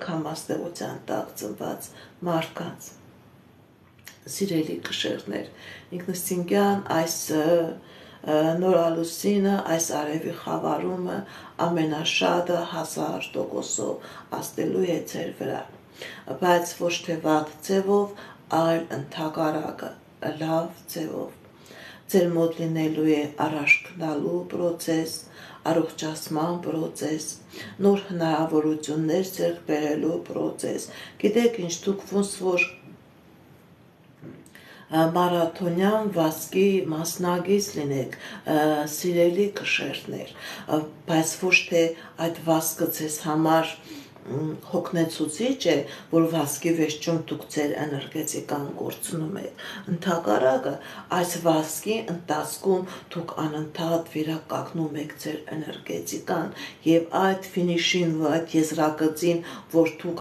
կամաստեղության տակ ծնված մարդկանց։ Սիրելի քշերներ, ինքնըստինքյան այս նորալուսինը, այս արևի խավարումը ամենաշատը 1000%-ով աստելու է ձեր վրա, բայց ոչ թե վատ ձևով, այլ ընդհակառակը լավ ձևով։ Ձեր մոտ լինելու է առաջ գնալու պրոցես, առողջացման պրոցես, նոր հնարավորություններ ձեռք բերելու պրոցես։ Գիտեք ինչ, դուք ոնց որ մարաթոնյան վազքի մասնագիծ լինեք, սիրելի քշերներ, բայց ոչ թե այդ վազքը ձեզ համար հոգնեցուցիչ է, որ վազքի վերջում դուք ձեր էներգետիկան կորցնում եք։ Ընդհակառակը, այս վազքի ընթացքում դուք անընդհատ վերականգնում եք ձեր էներգետիկան եւ այդ ֆինիշին, այդ եզրագծին, որ դուք